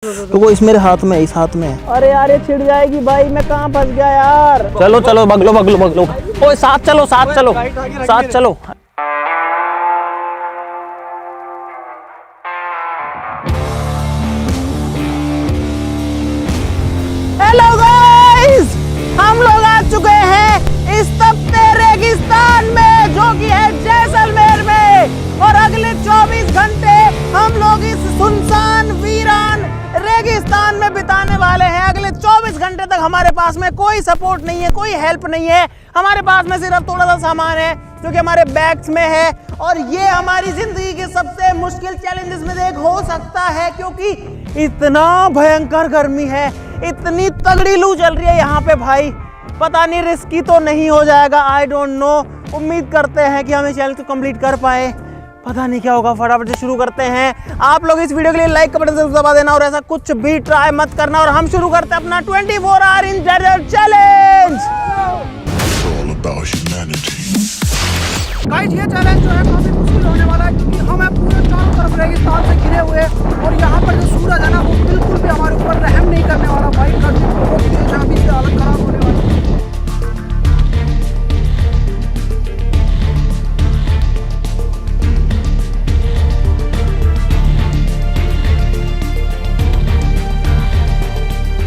वो इस मेरे हाथ में, इस हाथ में है। अरे यार ये छिड़ जाएगी भाई, मैं कहाँ फंस गया यार। चलो चलो बगलो बगलो बगलो। ओए साथ चलो साथ चलो साथ चलो। हेलो गाइस, हम लोग आ चुके हैं इस तपते रेगिस्तान में जो कि है जैसलमेर में, और अगले 24 घंटे हम लोग इस सुनसान वीरान रेगिस्तान में बिताने वाले हैं। अगले 24 घंटे तक हमारे पास में कोई सपोर्ट नहीं है, कोई हेल्प नहीं है। हमारे पास में सिर्फ थोड़ा सा सामान है जो कि हमारे बैग्स में है, और ये हमारी जिंदगी के सबसे मुश्किल चैलेंजेस में से एक हो सकता है, क्योंकि इतना भयंकर गर्मी है, इतनी तगड़ी लू चल रही है यहाँ पे भाई। पता नहीं रिस्की तो नहीं हो जाएगा, आई डोंट नो। उम्मीद करते हैं कि हम इस चैलेंज को कंप्लीट कर पाए, पता नहीं क्या होगा। फटाफट से शुरू करते हैं। आप लोग इस वीडियो के लिए लाइक का बटन जरूर दबा देना, और ऐसा कुछ भी ट्राई मत करना। और हम शुरू करते हैं अपना 24 hour in desert challenge. Guys ये चैलेंज जो है काफी मुश्किल होने वाला है, क्योंकि हम हैं पूरे चारों तरफ रेगिस्तान से घिरे हुए, और यहाँ पर जो सूरज है ना वो बिल्कुल भी हमारे ऊपर रहम नहीं करने वाला भाई। गर्मी बहुत तेज है, अभी से हालत खराब होने वाली है।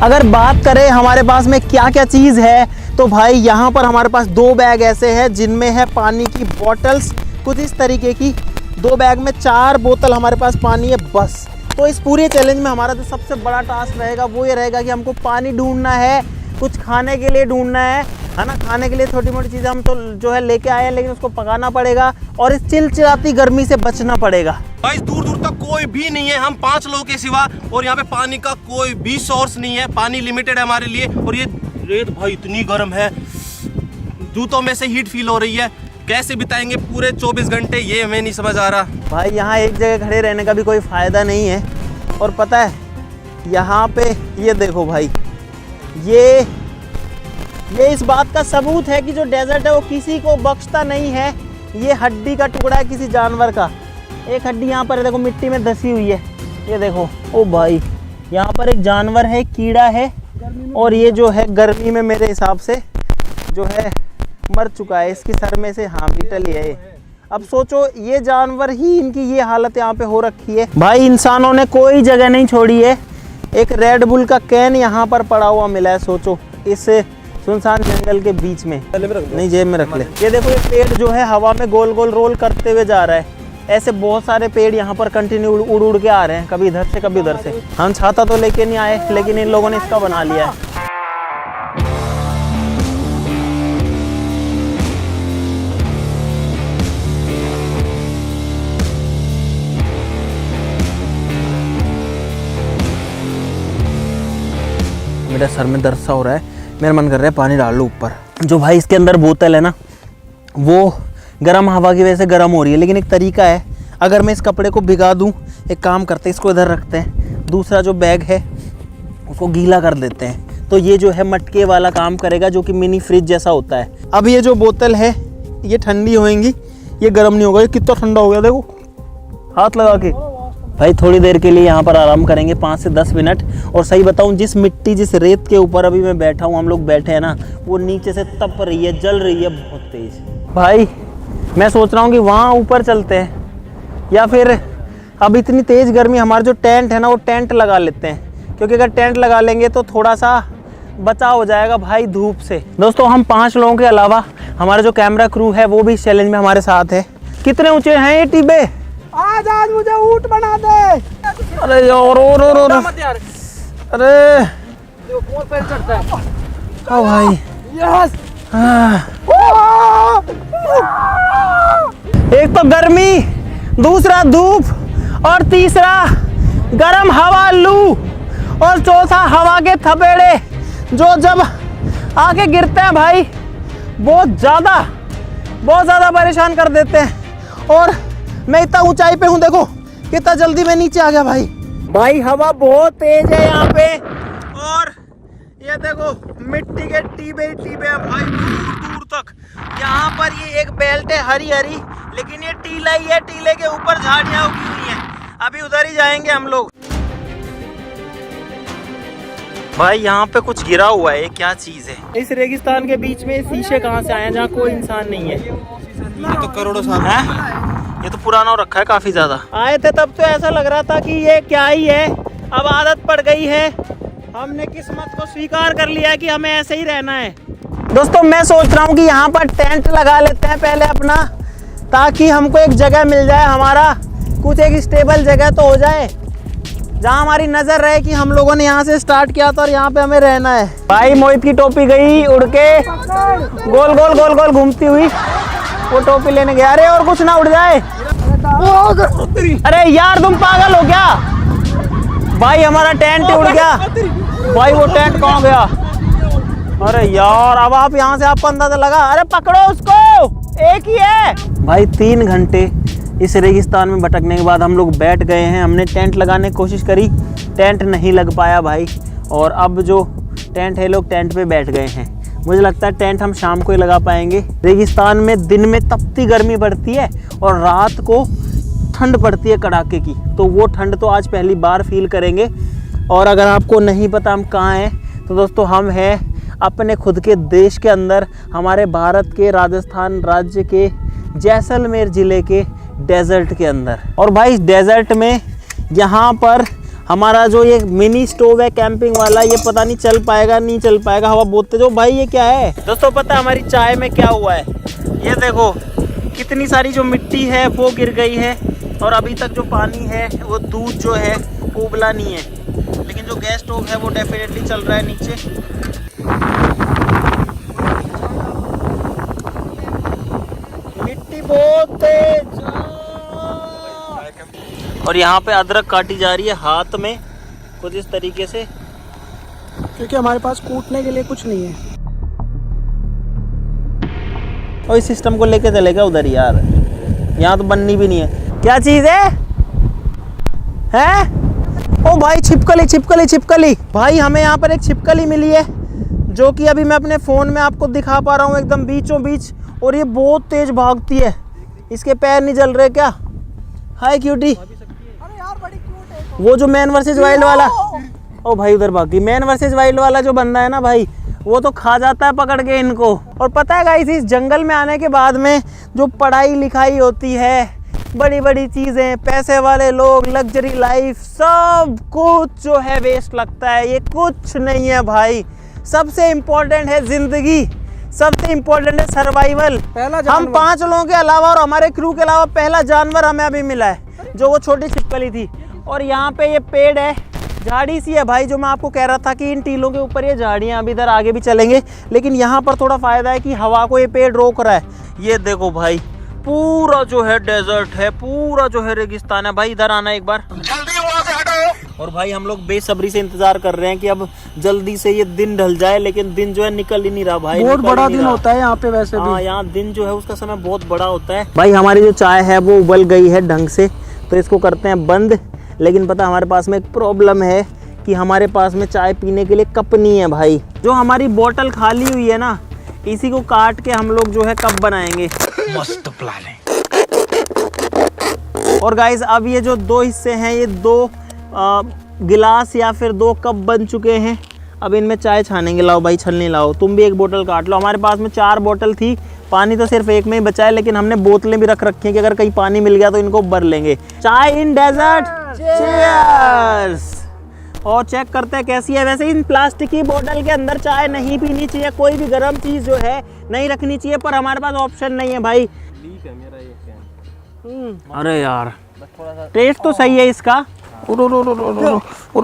अगर बात करें हमारे पास में क्या क्या चीज़ है, तो भाई यहाँ पर हमारे पास 2 बैग ऐसे हैं जिनमें है पानी की बॉटल्स, कुछ इस तरीके की। 2 बैग में 4 बोतल हमारे पास पानी है बस। तो इस पूरे चैलेंज में हमारा जो सबसे बड़ा टास्क रहेगा वो ये रहेगा कि हमको पानी ढूंढना है, कुछ खाने के लिए ढूंढना है ना। खाने के लिए छोटी मोटी चीज़ें हम तो जो है लेके आए हैं, लेकिन उसको पकाना पड़ेगा, और इस चिलचिलाती गर्मी से बचना पड़ेगा। भाई दूर दूर तक कोई भी नहीं है, हम 5 लोगों के सिवा, और यहाँ पे पानी का कोई भी सोर्स नहीं है। पानी लिमिटेड है हमारे लिए, और ये रेत भाई इतनी गर्म है, जूतों में से हीट फील हो रही है। कैसे बिताएंगे पूरे 24 घंटे, ये हमें नहीं समझ आ रहा। भाई यहाँ एक जगह खड़े रहने का भी कोई फ़ायदा नहीं है। और पता है यहाँ पे ये देखो भाई, ये इस बात का सबूत है कि जो डेजर्ट है वो किसी को बख्शता नहीं है। ये हड्डी का टुकड़ा है किसी जानवर का। एक हड्डी यहाँ पर देखो मिट्टी में धसी हुई है, ये देखो। ओ भाई यहाँ पर एक जानवर है, कीड़ा है, और ये जो है गर्मी में मेरे हिसाब से जो है मर चुका है। इसकी सर में से हाँ बीटल ही है। अब सोचो ये जानवर ही इनकी ये हालत यहाँ पे हो रखी है। भाई इंसानों ने कोई जगह नहीं छोड़ी है। एक रेड बुल का कैन यहाँ पर पड़ा हुआ मिला है, सोचो, इस सुनसान जंगल के बीच में। नहीं जेब में रख ले। ये देखो ये पेड़ जो है हवा में गोल गोल रोल करते हुए जा रहा है। ऐसे बहुत सारे पेड़ यहाँ पर कंटिन्यू उड़ उड़ के आ रहे हैं, कभी इधर से कभी उधर से। हम छाता तो लेके नहीं आए, लेकिन इन लोगों ने इसका बना लिया है। मेरा सर में दर्द सा हो रहा है, मेरा मन कर रहा है पानी डाल लो ऊपर। जो भाई इसके अंदर बोतल है ना, वो गर्म हवा की वजह से गर्म हो रही है, लेकिन एक तरीका है। अगर मैं इस कपड़े को भिगा दूं, एक काम करते हैं, इसको इधर रखते हैं, दूसरा जो बैग है उसको गीला कर देते हैं, तो ये जो है मटके वाला काम करेगा, जो कि मिनी फ्रिज जैसा होता है। अब ये जो बोतल है ये ठंडी होएंगी, ये गर्म नहीं होगा। ये कितना ठंडा हो गया देखो, हाथ लगा के। भाई थोड़ी देर के लिए यहाँ पर आराम करेंगे, 5 से 10 मिनट। और सही बताऊँ, जिस मिट्टी जिस रेत के ऊपर अभी मैं बैठा हूँ, हम लोग बैठे हैं ना, वो नीचे से तप रही है, जल रही है बहुत तेज। भाई मैं सोच रहा हूँ कि वहाँ ऊपर चलते हैं, या फिर अब इतनी तेज़ गर्मी, हमारा जो टेंट है ना वो टेंट लगा लेते हैं, क्योंकि अगर टेंट लगा लेंगे तो थोड़ा सा बचाव हो जाएगा भाई धूप से। दोस्तों हम 5 लोगों के अलावा हमारा जो कैमरा क्रू है वो भी इस चैलेंज में हमारे साथ है। कितने ऊंचे हैं ये टिब्बे? आज मुझे ऊंट बना दे। अरे यार अरे कौन पैर चढ़ता है? हाँ भाई यस। एक तो गर्मी, दूसरा धूप, और तीसरा गर्म हवा लू, और चौथा हवा के थपेड़े जो जब आके गिरते हैं भाई बहुत ज़्यादा परेशान कर देते हैं। और मैं इतना ऊंचाई पे हूँ, देखो कितना जल्दी मैं नीचे आ गया भाई हवा बहुत तेज है यहाँ पे, और ये देखो मिट्टी के टीबे हैं भाई दूर दूर तक। यहाँ पर ये एक बेल्ट है हरी हरी, लेकिन ये टीला ही है, टीले के ऊपर झाड़ियाँ उगी हुई हैं। अभी उधर ही जाएंगे हम लोग। भाई यहाँ पे कुछ गिरा हुआ है, ये क्या चीज है? इस रेगिस्तान के बीच में शीशे कहाँ से आए हैं जहाँ कोई इंसान नहीं है? ये तो करोड़ों साल है? ये तो पुराना हो रखा है काफी ज्यादा। आए थे तब तो ऐसा लग रहा था कि ये क्या ही है, अब आदत पड़ गई है, हमने किस्मत को स्वीकार कर लिया है कि हमें ऐसे ही रहना है। दोस्तों मैं सोच रहा हूँ कि यहाँ पर टेंट लगा लेते हैं पहले अपना, ताकि हमको एक जगह मिल जाए, हमारा कुछ एक स्टेबल जगह तो हो जाए जहाँ हमारी नजर रहे कि हम लोगों ने यहाँ से स्टार्ट किया था और यहाँ पे हमें रहना है। भाई मोहित की टोपी गई उड़ के, गोल गोल गोल गोल घूमती हुई, वो टोपी लेने गया। अरे और कुछ ना उड़ जाए। अरे यार तुम पागल हो क्या भाई, हमारा टेंट उड़ गया भाई, वो टेंट कहाँ गया? अरे यार अब आप यहाँ से आपको अंदाजा लगा। अरे पकड़ो उसको, एक ही है भाई। 3 घंटे इस रेगिस्तान में भटकने के बाद हम लोग बैठ गए हैं। हमने टेंट लगाने की कोशिश करी, टेंट नहीं लग पाया भाई, और अब जो टेंट है लोग टेंट पे बैठ गए हैं। मुझे लगता है टेंट हम शाम को ही लगा पाएंगे। रेगिस्तान में दिन में तपती गर्मी पड़ती है और रात को ठंड पड़ती है कड़ाके की, तो वो ठंड तो आज पहली बार फील करेंगे। और अगर आपको नहीं पता हम कहाँ हैं, तो दोस्तों हम हैं अपने खुद के देश के अंदर, हमारे भारत के राजस्थान राज्य के जैसलमेर ज़िले के डेजर्ट के अंदर। और भाई इस डेजर्ट में यहाँ पर हमारा जो ये मिनी स्टोव है कैंपिंग वाला, ये पता नहीं चल पाएगा नहीं चल पाएगा, हवा बहुत तेज। भाई ये क्या है दोस्तों, पता है हमारी चाय में क्या हुआ है? ये देखो कितनी सारी जो मिट्टी है वो गिर गई है, और अभी तक जो पानी है वो दूध जो है वो उबला नहीं है, लेकिन जो गैस स्टोव है वो डेफिनेटली चल रहा है नीचे। मिट्टी बहुत तेज, और यहाँ पे अदरक काटी जा रही है हाथ में कुछ इस तरीके से, क्योंकि हमारे पास कूटने के लिए कुछ नहीं है। और इस सिस्टम को लेके चलेगा उधर यार, यहाँ तो बननी भी नहीं है। क्या चीज है? ओ भाई छिपकली छिपकली छिपकली। भाई हमें यहाँ पर एक छिपकली मिली है, जो कि अभी मैं अपने फ़ोन में आपको दिखा पा रहा हूँ एकदम बीचों बीच, और ये बहुत तेज भागती है। इसके पैर नहीं जल रहे क्या? हाय क्यूटी। अरे यार बड़ी क्यूट है। वो जो मैन वर्सेस वाइल्ड वाला, ओ भाई उधर भागी। मैन वर्सेस वाइल्ड वाला जो बंदा है ना भाई, वो तो खा जाता है पकड़ के इनको। और पता है गाइस, इस जंगल में आने के बाद में जो पढ़ाई लिखाई होती है, बड़ी बड़ी चीज़ें, पैसे वाले लोग, लग्जरी लाइफ, सब कुछ जो है वेस्ट लगता है। ये कुछ नहीं है भाई। सबसे इम्पोर्टेंट है ज़िंदगी, सबसे इम्पोर्टेंट है सर्वाइवल। हम 5 लोगों के अलावा और हमारे क्रू के अलावा पहला जानवर हमें अभी मिला है, जो वो छोटी छिपकली थी। और यहाँ पे ये पेड़ है, झाड़ी सी है भाई, जो मैं आपको कह रहा था कि इन टीलों के ऊपर ये झाड़ियाँ, अभी इधर आगे भी चलेंगे, लेकिन यहाँ पर थोड़ा फ़ायदा है कि हवा को ये पेड़ रोक रहा है। ये देखो भाई, पूरा जो है डेजर्ट है, पूरा जो है रेगिस्तान है भाई। इधर आना एक बार, जल्दी वहाँ से हटो। और भाई हम लोग बेसब्री से इंतजार कर रहे हैं कि अब जल्दी से ये दिन ढल जाए, लेकिन दिन जो है निकल ही नहीं रहा भाई। बहुत बड़ा दिन होता है यहाँ पे वैसे भी। हाँ, यहाँ दिन जो है उसका समय बहुत बड़ा होता है भाई। हमारी जो चाय है वो उबल गई है ढंग से, तो इसको करते हैं बंद। लेकिन पता हमारे पास में एक प्रॉब्लम है कि हमारे पास में चाय पीने के लिए कप नहीं है भाई। जो हमारी बोतल खाली हुई है ना, इसी को काट के हम लोग जो है कप बनाएंगे। मस्त प्लान है। और गाइस अब ये जो 2 हिस्से हैं, ये 2 गिलास या फिर 2 कप बन चुके हैं। अब इनमें चाय छानेंगे। लाओ भाई छलनी लाओ, तुम भी एक बोतल काट लो। हमारे पास में 4 बोतल थी, पानी तो सिर्फ एक में ही बचा है, लेकिन हमने बोतलें भी रख रखी हैं कि अगर कहीं पानी मिल गया तो इनको भर लेंगे। चाय इन डेजर्ट, चीयर्स। और चेक करते हैं कैसी है। वैसे इन प्लास्टिक की बोतल के अंदर चाय नहीं पीनी चाहिए, कोई भी गर्म चीज़ जो है नहीं रखनी चाहिए, पर हमारे पास ऑप्शन नहीं है भाई। लीक है मेरा ये कैन। अरे यार टेस्ट तो सही है इसका। अरे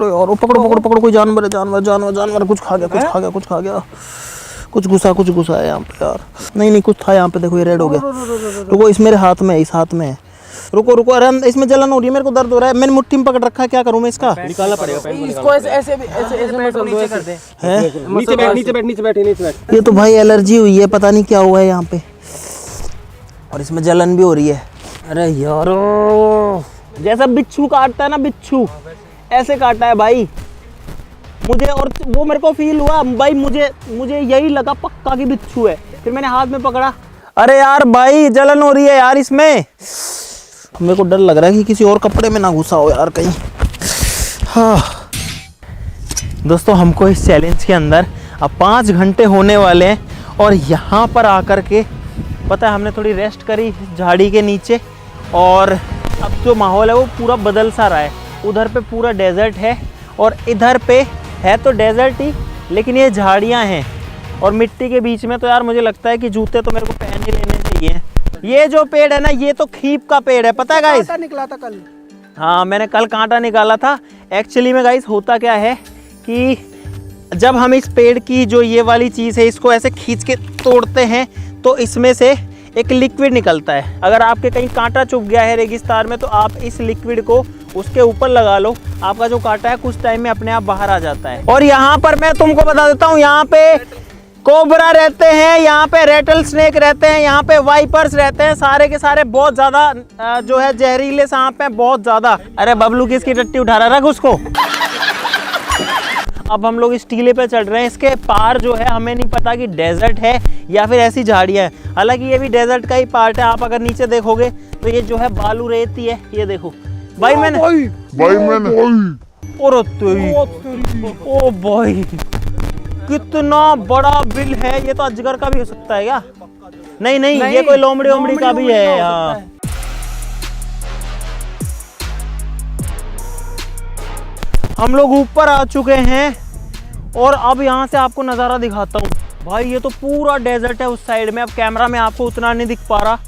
यार पकड़ो पकड़ो पकड़ो, कोई जानवर है, जानवर जानवर जानवर, कुछ खा गया कुछ खा गया कुछ खा गया, कुछ घुसा है यहाँ पे यार। नहीं कुछ था यहाँ पे, देखो ये रेड हो गया। रुको, इस मेरे हाथ में है, इस हाथ में है। रुको, अरे इसमें जलन हो रही है, मेरे को दर्द हो रहा है। मैंने मुट्ठी में पकड़ रखा है, क्या करूँ मैं इसका? निकालना पड़ेगा इसको। ऐसे नीचे बैठ। ये तो भाई एलर्जी हुई है, पता नहीं क्या हुआ है यहाँ पे, और इसमें जलन भी हो रही है। अरे यार जैसा बिच्छू काटता है ना, बिच्छू ऐसे काटा है भाई मुझे। और वो मेरे को फील हुआ भाई, मुझे यही लगा पक्का कि बिच्छू है। फिर मैंने हाथ में पकड़ा, अरे यार भाई जलन हो रही है यार इसमें। मेरे को डर लग रहा है कि किसी और कपड़े में ना घुसा हो यार कहीं। हाँ दोस्तों हमको इस चैलेंज के अंदर अब 5 घंटे होने वाले हैं और यहाँ पर आकर के पता है हमने थोड़ी रेस्ट करी झाड़ी के नीचे और अब जो माहौल है वो पूरा बदल सा रहा है। उधर पे पूरा डेजर्ट है और इधर पे है तो डेजर्ट ही, लेकिन ये झाड़ियाँ हैं और मिट्टी के बीच में। तो यार मुझे लगता है कि जूते तो मेरे को पहन ही लेने चाहिए। ये जो पेड़ है ना, ये तो खीप का पेड़ है, पता है गाइस? कांटा निकला था कल। हाँ मैंने कल कांटा निकाला था। एक्चुअली में गाइस होता क्या है कि जब हम इस पेड़ की जो ये वाली चीज़ है इसको ऐसे खींच के तोड़ते हैं तो इसमें से एक लिक्विड निकलता है। अगर आपके कहीं कांटा चुभ गया है रेगिस्तान में तो आप इस लिक्विड को उसके ऊपर लगा लो, आपका जो कांटा है कुछ टाइम में अपने आप बाहर आ जाता है। और यहाँ पर मैं तुमको बता देता हूँ, यहाँ पे कोबरा रहते हैं, यहाँ पे रेटल स्नेक रहते हैं, यहाँ पे वाइपर्स रहते हैं, सारे के सारे बहुत ज़्यादा जो है जहरीले सांप हैं, बहुत ज़्यादा। अरे बबलू किसकी टट्टी उठा रहा, रख उसको। अब हम लोग इस टीले पे चढ़ रहे हैं। इसके पार जो है हमें नहीं पता कि डेजर्ट है या फिर ऐसी झाड़ियाँ हैं। हालांकि ये भी डेजर्ट का ही पार्ट है। आप अगर नीचे देखोगे तो ये जो है बालू रेती है। ये देखो भाई मैंने ओ भाई कितना बड़ा बिल है। ये तो अजगर का भी हो सकता है क्या? नहीं नहीं, ये कोई लोमड़ी ओमड़ी का भी है यहाँ। हम लोग ऊपर आ चुके हैं और अब यहाँ से आपको नज़ारा दिखाता हूँ। भाई ये तो पूरा डेजर्ट है उस साइड में। अब कैमरा में आपको उतना नहीं दिख पा रहा,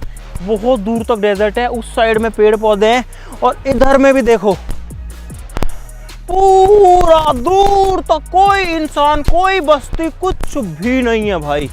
बहुत दूर तक डेजर्ट है। उस साइड में पेड़ पौधे हैं और इधर में भी देखो पूरा दूर तक कोई इंसान, कोई बस्ती, कुछ भी नहीं है भाई।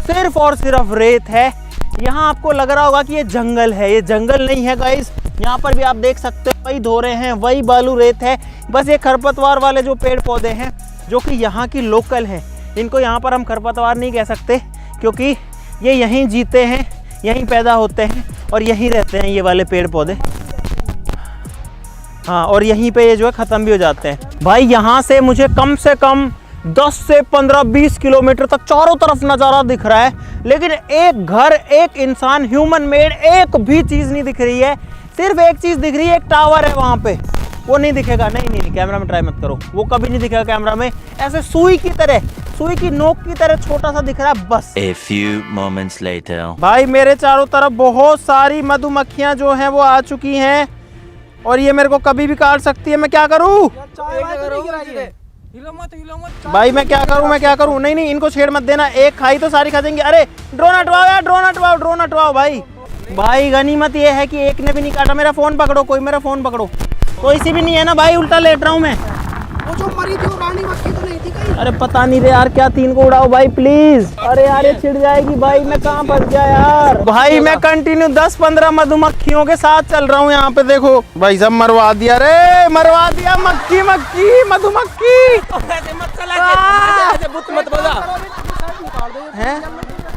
सिर्फ और सिर्फ रेत है। यहाँ आपको लग रहा होगा कि ये जंगल है, ये जंगल नहीं है गाइस। यहाँ पर भी आप देख सकते हो वही धोरे हैं, वही बालू रेत है। बस ये खरपतवार वाले जो पेड़ पौधे हैं जो कि यहाँ की लोकल हैं, इनको यहाँ पर हम खरपतवार नहीं कह सकते क्योंकि ये यहीं जीते हैं, यहीं पैदा होते हैं और यहीं रहते हैं ये वाले पेड़ पौधे। हाँ, और यहीं पे ये जो है ख़त्म भी हो जाते हैं। भाई यहाँ से मुझे कम से कम 10 से 15-20 किलोमीटर तक चारों तरफ नज़ारा दिख रहा है, लेकिन एक घर, एक इंसान, ह्यूमन मेड एक भी चीज़ नहीं दिख रही है। सिर्फ एक चीज़ दिख रही है, एक टावर है वहाँ पे, वो नहीं दिखेगा। नहीं नहीं नहीं, कैमरा में ट्राई मत करो, वो कभी नहीं दिखेगा कैमरा में। ऐसे सुई की तरह, सुई की नोक की तरह छोटा सा दिख रहा है बस। A few moments later. भाई मेरे चारों तरफ बहुत सारी मधुमक्खियाँ जो हैं वो आ चुकी हैं और ये मेरे को कभी भी काट सकती है। मैं क्या करूँ भाई, मैं क्या करूँ? नहीं नहीं, इनको छेड़ मत देना, एक खाई तो सारी खा देंगे। अरे ड्रोन हटवाओ यार, ड्रोन हटवाओ भाई। गनीमत ये है कि एक ने भी नहीं काटा। मेरा फोन पकड़ो, कोई मेरा फोन पकड़ो। कोई सी भी नहीं है ना भाई, उल्टा लेट रहा हूँ मैं। वो जो मरी थी वो रानी मक्खी तो नहीं थी कहीं? अरे पता नहीं रे यार, क्या 3 को उड़ाओ भाई प्लीज। अरे यार ये छिड़ जाएगी भाई, मैं कहाँ फंस गया यार। भाई मैं कंटिन्यू 10-15 मधुमक्खियों के साथ चल रहा हूँ। यहाँ पे देखो भाई, सब मरवा दिया रे, मरवा दिया। मक्खी मधुमक्खी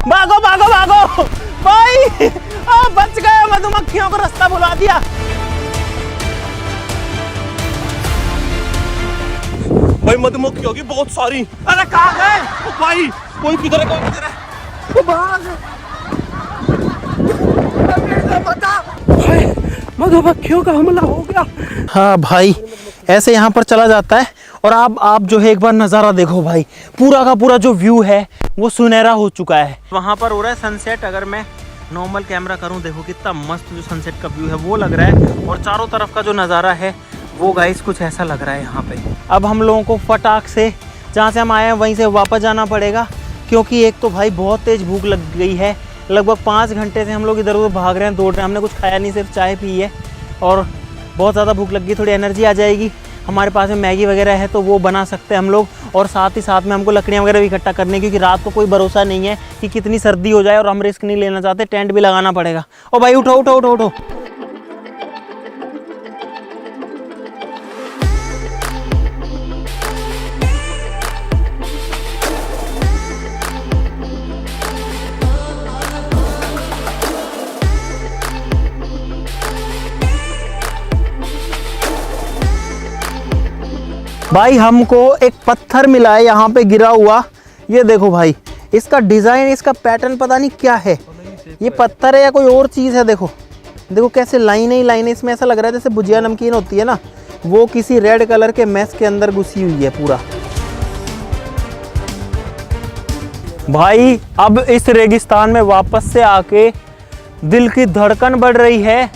भागो भाई, बच गए। मधुमक्खियों को रास्ता बुला दिया। भाई मधुमक्खी होगी बहुत सारी। अरे कहाँ गए भाई? कोई किधर है? मधुमक्खियों का हमला हो गया। हाँ भाई, ऐसे यहाँ पर चला जाता है। और आप जो है एक बार नज़ारा देखो भाई, पूरा का पूरा जो व्यू है वो सुनहरा हो चुका है। वहाँ पर हो रहा है सनसेट। अगर मैं नॉर्मल कैमरा करूँ, देखो कितना मस्त जो सनसेट का व्यू है वो लग रहा है। और चारों तरफ का जो नज़ारा है वो गाइस कुछ ऐसा लग रहा है यहाँ पे। अब हम लोगों को फटाक से जहाँ से हम आए हैं वहीं से वापस जाना पड़ेगा, क्योंकि एक तो भाई बहुत तेज़ भूख लग गई है। लगभग 5 घंटे से हम लोग इधर उधर भाग रहे हैं, दौड़ रहे हैं। हमने कुछ खाया नहीं, सिर्फ चाय पी है और बहुत ज़्यादा भूख लग गई। थोड़ी एनर्जी आ जाएगी, हमारे पास में मैगी वगैरह है तो वो बना सकते हैं हम लोग। और साथ ही साथ में हमको लकड़ियाँ वगैरह भी इकट्ठा करनी, क्योंकि रात को कोई भरोसा नहीं है कि कितनी सर्दी हो जाए और हम रिस्क नहीं लेना चाहते। टेंट भी लगाना पड़ेगा। ओ भाई उठो उठो उठो उठो। भाई हमको एक पत्थर मिला है यहाँ पे गिरा हुआ। ये देखो भाई, इसका डिज़ाइन, इसका पैटर्न पता नहीं क्या है। ये पत्थर है या कोई और चीज़ है। देखो देखो कैसे लाइनें ही लाइनें। इसमें ऐसा लग रहा है जैसे भुजिया नमकीन होती है ना, वो किसी रेड कलर के मैस के अंदर घुसी हुई है पूरा। भाई अब इस रेगिस्तान में वापस से आके दिल की धड़कन बढ़ रही है,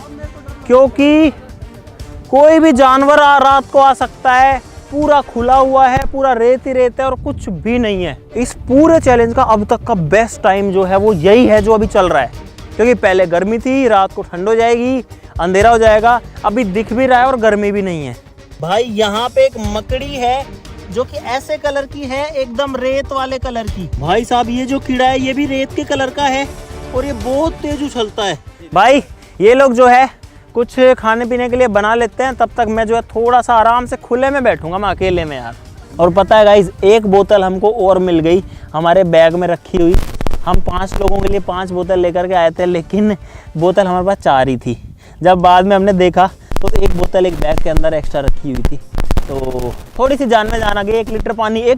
क्योंकि कोई भी जानवर रात को आ सकता है। पूरा खुला हुआ है, पूरा रेत ही रेत है और कुछ भी नहीं है। इस पूरे चैलेंज का अब तक का बेस्ट टाइम जो है वो यही है जो अभी चल रहा है, क्योंकि पहले गर्मी थी, रात को ठंड हो जाएगी, अंधेरा हो जाएगा। अभी दिख भी रहा है और गर्मी भी नहीं है। भाई यहाँ पे एक मकड़ी है जो कि ऐसे कलर की है, एकदम रेत वाले कलर की। भाई साहब ये जो कीड़ा है ये भी रेत के कलर का है और ये बहुत तेज उछलता है। भाई ये लोग जो है कुछ खाने पीने के लिए बना लेते हैं, तब तक मैं जो है थोड़ा सा आराम से खुले में बैठूंगा मैं अकेले में यार। और पता है गाइस, एक बोतल हमको और मिल गई हमारे बैग में रखी हुई। हम 5 लोगों के लिए 5 बोतल लेकर के आए थे, लेकिन बोतल हमारे पास 4 ही थी। जब बाद में हमने देखा तो एक बोतल एक बैग के अंदर एक्स्ट्रा रखी हुई थी, तो थोड़ी सी जान में जान आ गई। 1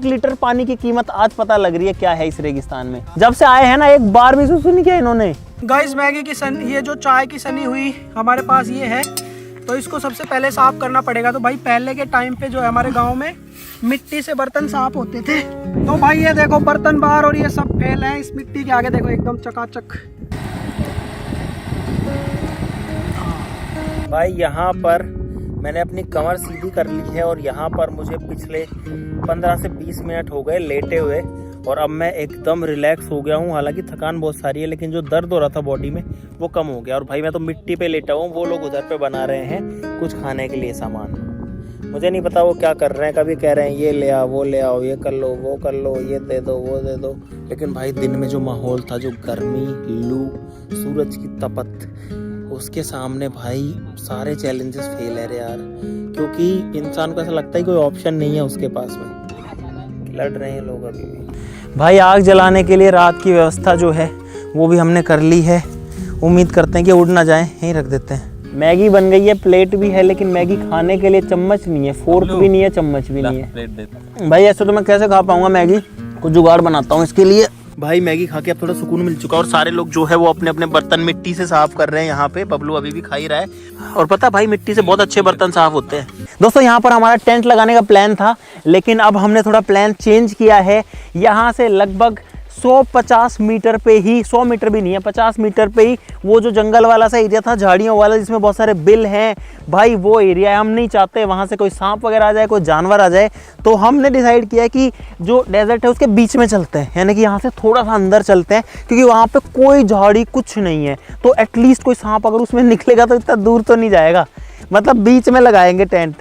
लीटर पानी की कीमत आज पता लग रही है क्या है इस रेगिस्तान में। जब से आए हैं ना, एक बार भी सुन नहीं किया इन्होंने। गाइस मैगी की ये जो चाय की सनी हुई हमारे पास ये है, तो इसको सबसे पहले साफ करना पड़ेगा। तो भाई पहले के टाइम पे जो है हमारे गांव में मिट्टी से बर्तन साफ होते थे। तो भाई ये देखो बर्तन बाहर और ये सब फैल है इस मिट्टी के आगे, देखो एकदम चकाचक। भाई यहाँ पर मैंने अपनी कमर सीधी कर ली है और यहाँ पर मुझे पिछले 15 से 20 मिनट हो गए लेटे हुए, और अब मैं एकदम रिलैक्स हो गया हूँ। हालांकि थकान बहुत सारी है, लेकिन जो दर्द हो रहा था बॉडी में वो कम हो गया। और भाई मैं तो मिट्टी पे लेटा हूँ, वो लोग उधर पे बना रहे हैं कुछ खाने के लिए सामान। मुझे नहीं पता वो क्या कर रहे हैं, कभी कह रहे हैं ये ले आओ, वो ले आओ, ये कर लो, वो कर लो, ये दे दो, वो दे दो। लेकिन भाई दिन में जो माहौल था, जो गर्मी, लू, सूरज की तपत, उसके सामने भाई सारे चैलेंजेस फेल है रे यार। क्योंकि इंसान को ऐसा लगता है कोई ऑप्शन नहीं है उसके पास में। लड़ रहे हैं लोग अभी भी। भाई आग जलाने के लिए रात की व्यवस्था जो है वो भी हमने कर ली है। उम्मीद करते हैं कि उड़ ना जाए, यहीं रख देते हैं। मैगी बन गई है, प्लेट भी है, लेकिन मैगी खाने के लिए चम्मच नहीं है, फोर्क भी नहीं है, चम्मच भी नहीं है। भाई ऐसे तो मैं कैसे खा पाऊंगा मैगी, कुछ जुगाड़ बनाता हूँ इसके लिए। भाई मैगी खा के अब थोड़ा सुकून मिल चुका, और सारे लोग जो है वो अपने अपने बर्तन मिट्टी से साफ कर रहे हैं। यहाँ पे बबलू अभी भी खा ही रहा है, और पता भाई मिट्टी से बहुत अच्छे बर्तन साफ होते हैं। दोस्तों यहाँ पर हमारा टेंट लगाने का प्लान था, लेकिन अब हमने थोड़ा प्लान चेंज किया है। यहाँ से लगभग 150 मीटर पे ही, 100 मीटर भी नहीं है, 50 मीटर पे ही वो जो जंगल वाला सा एरिया था, झाड़ियों वाला, जिसमें बहुत सारे बिल हैं, भाई वो एरिया है। हम नहीं चाहते वहाँ से कोई सांप वगैरह आ जाए, कोई जानवर आ जाए। तो हमने डिसाइड किया कि जो डेजर्ट है उसके बीच में चलते हैं, यानी कि यहाँ से थोड़ा सा अंदर चलते हैं, क्योंकि वहाँ पे कोई झाड़ी कुछ नहीं है। तो एटलीस्ट कोई सांप अगर उसमें निकलेगा तो इतना दूर तो नहीं जाएगा, मतलब बीच में लगाएंगे टेंट।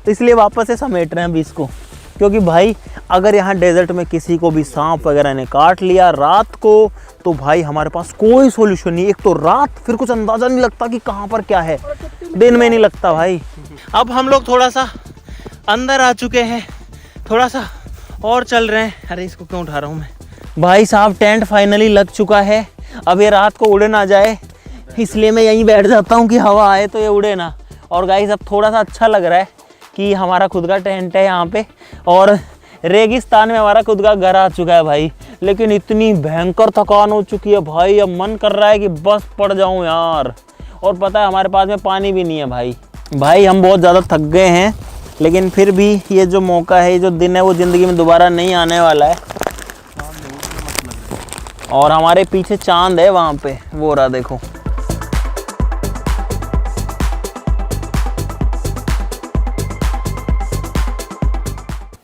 तो इसलिए वापस से समेट रहे हैं बीच को, क्योंकि भाई अगर यहाँ डेजर्ट में किसी को भी सांप वगैरह ने काट लिया रात को, तो भाई हमारे पास कोई सॉल्यूशन नहीं। एक तो रात, फिर कुछ अंदाज़ा नहीं लगता कि कहाँ पर क्या है, दिन में नहीं लगता भाई। अब हम लोग थोड़ा सा अंदर आ चुके हैं, थोड़ा सा और चल रहे हैं। अरे इसको क्यों उठा रहा हूँ मैं। भाई साहब टेंट फाइनली लग चुका है। अब ये रात को उड़े ना जाए, इसलिए मैं यहीं बैठ जाता हूँ कि हवा आए तो ये उड़े ना। और गाइस अब थोड़ा सा अच्छा लग रहा है कि हमारा खुद का टेंट है यहाँ पे, और रेगिस्तान में हमारा खुद का घर आ चुका है भाई। लेकिन इतनी भयंकर थकान हो चुकी है भाई, अब मन कर रहा है कि बस पड़ जाऊँ यार। और पता है हमारे पास में पानी भी नहीं है भाई हम बहुत ज़्यादा थक गए हैं, लेकिन फिर भी ये जो मौका है, ये जो दिन है, वो ज़िंदगी में दोबारा नहीं आने वाला है। और हमारे पीछे चांद है वहाँ पे, वो रहा देखो।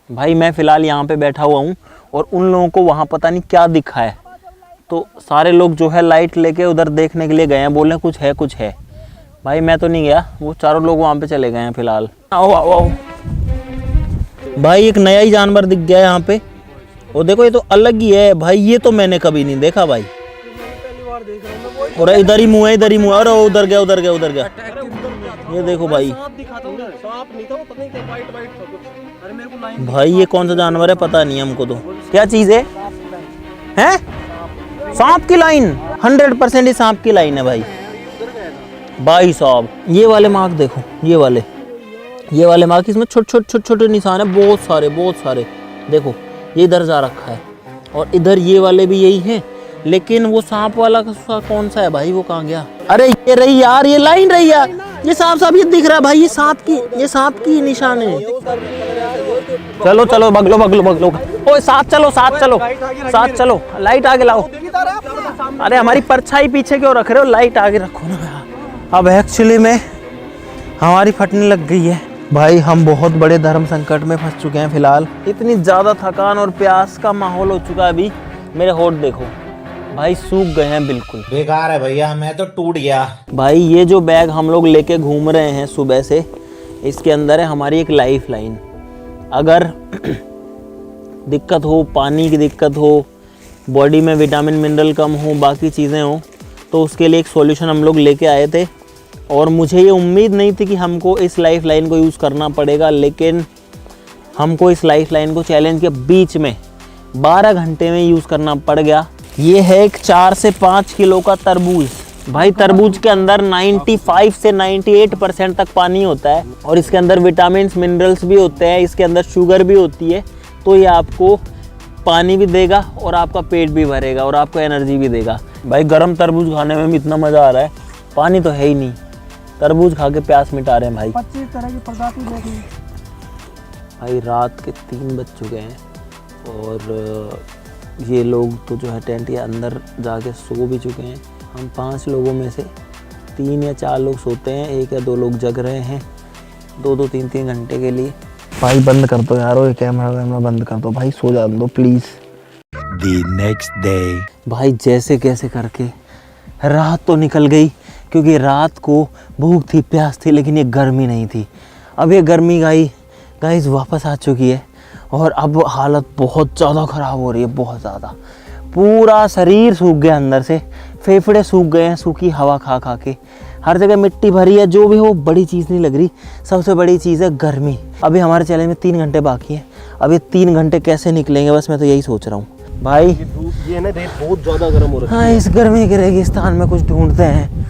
भाई मैं फ़िलहाल यहाँ पे बैठा हुआ हूँ, और उन लोगों को वहाँ पता नहीं क्या दिखा है, तो सारे लोग जो है लाइट लेके उधर देखने के लिए गए हैं, बोल रहे हैं कुछ है। भाई मैं तो नहीं गया, वो चारों लोग वहाँ पे चले गए हैं फ़िलहाल। आओ आओ आओ भाई, एक नया ही जानवर दिख गया है यहाँ पे, और देखो ये तो अलग ही है भाई, ये तो मैंने कभी नहीं देखा भाई। और इधर ही मुँह है, इधर ही मुँह है। अरे उधर गया। ये देखो भाई, भाई ये कौन सा जानवर है पता नहीं हमको तो, क्या चीज़ है? सांप की लाइन, 100% ही सांप की लाइन है भाई साहब। ये वाले मार्क देखो, ये वाले मार्क, इसमें छोटे निशान है, बहुत सारे देखो, ये इधर जा रखा है, और इधर ये वाले भी यही हैं। लेकिन वो सांप वाला कौन सा है भाई, वो कहाँ गया? अरे ये रही यार, ये लाइन रही यार, ये सांप ये दिख रहा है भाई, ये सांप की निशान है। चलो भगलो। ओए साथ चलो साथ चलो साथ चलो, लाइट आगे लाओ। अरे हमारी परछाई पीछे क्यों रख रहे हो, लाइट आगे रखो ना यार। अब एक्चुअली में हमारी फटने लग गई है भाई, हम बहुत बड़े धर्म संकट में फंस चुके हैं फिलहाल। इतनी ज़्यादा थकान और प्यास का माहौल हो चुका है। अभी मेरे होठ देखो भाई, सूख गए हैं बिल्कुल, बेकार है भैया, मैं तो टूट गया भाई। ये जो बैग हम लोग लेके घूम रहे हैं सुबह से, इसके अंदर है हमारी एक लाइफ लाइन। अगर दिक्कत हो, पानी की दिक्कत हो, बॉडी में विटामिन मिनरल कम हो, बाकी चीज़ें हो, तो उसके लिए एक सॉल्यूशन हम लोग लेके आए थे। और मुझे ये उम्मीद नहीं थी कि हमको इस लाइफ लाइन को यूज़ करना पड़ेगा, लेकिन हमको इस लाइफ लाइन को चैलेंज के बीच में 12 घंटे में यूज़ करना पड़ गया। ये है एक 4 से 5 किलो का तरबूज भाई। तरबूज के अंदर 95 से 98% तक पानी होता है और इसके अंदर विटामिन मिनरल्स भी होते हैं, इसके अंदर शुगर भी होती है। तो ये आपको पानी भी देगा और आपका पेट भी भरेगा और आपको एनर्जी भी देगा भाई। गर्म तरबूज खाने में भी इतना मज़ा आ रहा है, पानी तो है ही नहीं, तरबूज खा के प्यास मिटा रहे हैं भाई। 25 तरह की प्रजाति देखी भाई। रात के 3 बज चुके हैं और ये लोग तो जो है टेंट के अंदर जाके सो भी चुके हैं। हम 5 लोगों में से 3 या 4 लोग सोते हैं, 1 या 2 लोग जग रहे हैं 2-2, 3-3 घंटे के लिए। भाई बंद कर दो यार, ये कैमरा बंद कर दो भाई, सो जाने दो प्लीज़। The next day. भाई जैसे कैसे करके रात तो निकल गई, क्योंकि रात को भूख थी, प्यास थी, लेकिन ये गर्मी नहीं थी। अब ये गर्मी गाइस वापस आ चुकी है और अब हालत बहुत ज़्यादा ख़राब हो रही है, बहुत ज़्यादा। पूरा शरीर सूख गया अंदर से, फेफड़े सूख गए हैं सूखी हवा खा खा के, हर जगह मिट्टी भरी है। जो भी हो बड़ी चीज़ नहीं लग रही, सबसे बड़ी चीज़ है गर्मी। अभी हमारे चैलेंज में 3 घंटे बाकी हैं, अब ये 3 घंटे कैसे निकलेंगे, बस मैं तो यही सोच रहा हूँ भाई। ये ना रेत बहुत ज़्यादा गर्म हो रहा है। हाँ, इस गर्मी के रेगिस्तान में कुछ ढूंढते हैं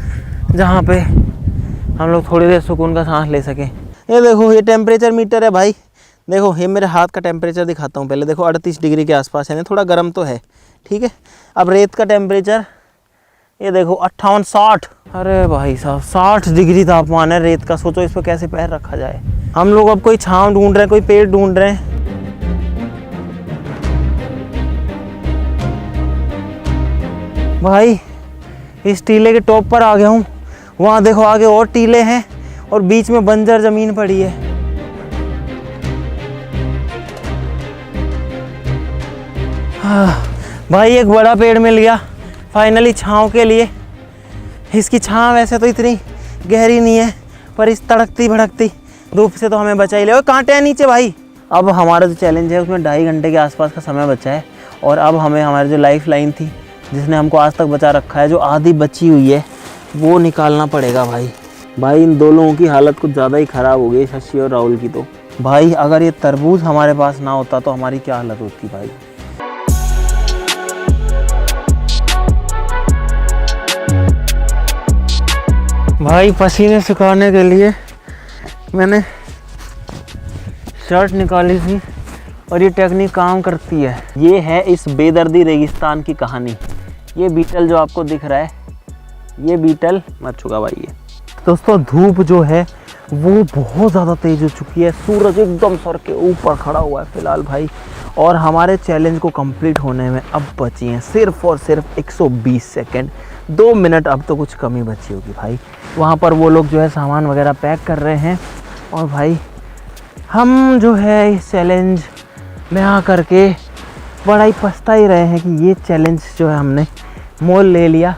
जहाँ पे हम लोग थोड़ी देर सुकून का सांस ले सकें। ये देखो, ये टेम्परेचर मीटर है भाई। देखो, ये मेरे हाथ का टेम्परेचर दिखाता हूँ पहले। देखो 38 डिग्री के आसपास है, थोड़ा गर्म तो है, ठीक है। अब रेत का टेम्परेचर ये देखो 58-60। अरे भाई साहब, 60 डिग्री तापमान है रेत का। सोचो इस पर कैसे पैर रखा जाए। हम लोग अब कोई छांव ढूंढ रहे हैं, कोई पेड़ ढूंढ रहे हैं। भाई इस टीले के टॉप पर आ गया हूँ। वहाँ देखो आगे और टीले हैं और बीच में बंजर ज़मीन पड़ी है। भाई एक बड़ा पेड़ मिल गया फाइनली छाँव के लिए। इसकी छाँव वैसे तो इतनी गहरी नहीं है, पर इस तड़कती भड़कती धूप से तो हमें बचा ही ले। और कांटे हैं नीचे भाई। अब हमारा जो चैलेंज है उसमें 2.5 घंटे के आसपास का समय बचा है और अब हमें हमारी जो लाइफ लाइन थी, जिसने हमको आज तक बचा रखा है, जो आधी बची हुई है, वो निकालना पड़ेगा भाई। भाई इन 2 लोगों की हालत कुछ ज़्यादा ही ख़राब हो गई, शशि और राहुल की। तो भाई अगर ये तरबूज हमारे पास ना होता तो हमारी क्या हालत होती भाई। भाई पसीने सुखाने के लिए मैंने शर्ट निकाली थी और ये टेक्निक काम करती है। ये है इस बेदर्दी रेगिस्तान की कहानी। ये बीटल जो आपको दिख रहा है, ये बीटल मर चुका भाई। ये दोस्तों धूप जो है वो बहुत ज़्यादा तेज़ हो चुकी है, सूरज एकदम सर के ऊपर खड़ा हुआ है फ़िलहाल भाई। और हमारे चैलेंज को कंप्लीट होने में अब बची हैं सिर्फ़ और सिर्फ 120 सेकंड, 2 मिनट। अब तो कुछ कमी बची होगी भाई। वहाँ पर वो लोग जो है सामान वगैरह पैक कर रहे हैं और भाई हम जो है इस चैलेंज में आ करके बड़ा ही पछता ही रहे हैं कि ये चैलेंज जो है हमने मोल ले लिया।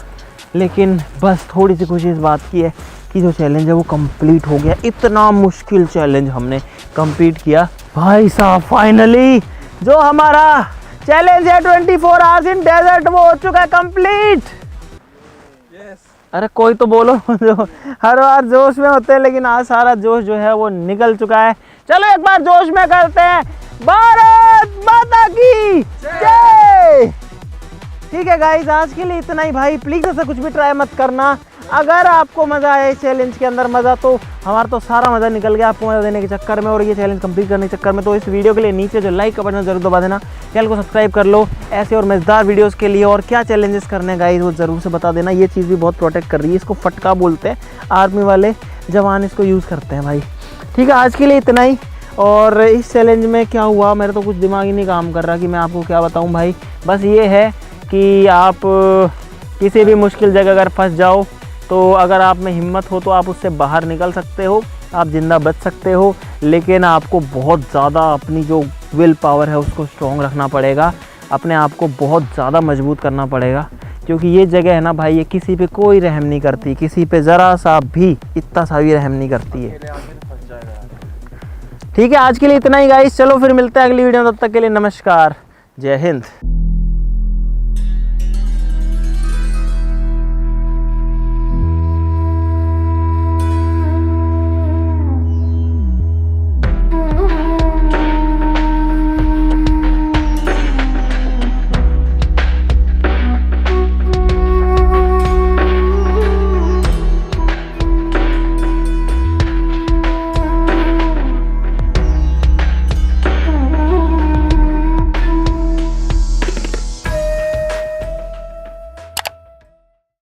लेकिन बस थोड़ी सी खुशी इस बात की है कि जो चैलेंज है वो कंप्लीट हो गया। इतना मुश्किल चैलेंज हमने कंप्लीट किया भाई साहब। फाइनली जो हमारा चैलेंज है 24 आवर्स इन डेजर्ट, वो हो चुका है कंप्लीट। अरे कोई तो बोलो, जो हर बार जोश में होते हैं, लेकिन आज सारा जोश जो है वो निकल चुका है। चलो एक बार जोश में करते हैं भारत माता की जय। ठीक है गाइस, आज के लिए इतना ही भाई। प्लीज़ ऐसा कुछ भी ट्राई मत करना। अगर आपको मज़ा आया इस चैलेंज के अंदर, मज़ा तो हमारा तो सारा मज़ा निकल गया आपको मज़ा देने के चक्कर में और ये चैलेंज कंप्लीट करने के चक्कर में। तो इस वीडियो के लिए नीचे जो लाइक का बटन जरूर दबा देना, चैनल को सब्सक्राइब कर लो ऐसे और मज़ेदार वीडियोस के लिए। और क्या चैलेंजेस करने गाइस वो ज़रूर से बता देना। ये चीज़ भी बहुत प्रोटेक्ट कर रही है, इसको फटका बोलते हैं, आर्मी वाले जवान इसको यूज़ करते हैं भाई। ठीक है, आज के लिए इतना ही। और इस चैलेंज में क्या हुआ, मेरा तो कुछ दिमाग ही नहीं काम कर रहा कि मैं आपको क्या बताऊं भाई। बस ये है कि आप किसी भी मुश्किल जगह अगर फंस जाओ तो अगर आप में हिम्मत हो तो आप उससे बाहर निकल सकते हो, आप ज़िंदा बच सकते हो। लेकिन आपको बहुत ज़्यादा अपनी जो विल पावर है उसको स्ट्रॉन्ग रखना पड़ेगा, अपने आप को बहुत ज़्यादा मजबूत करना पड़ेगा, क्योंकि ये जगह है ना भाई, ये किसी पे कोई रहम नहीं करती, किसी पे ज़रा सा भी इतना सा भी रहम नहीं करती है। ठीक है, आज के लिए इतना ही गाइस, चलो फिर मिलते हैं अगली वीडियो में, तब तक के लिए नमस्कार, जय हिंद।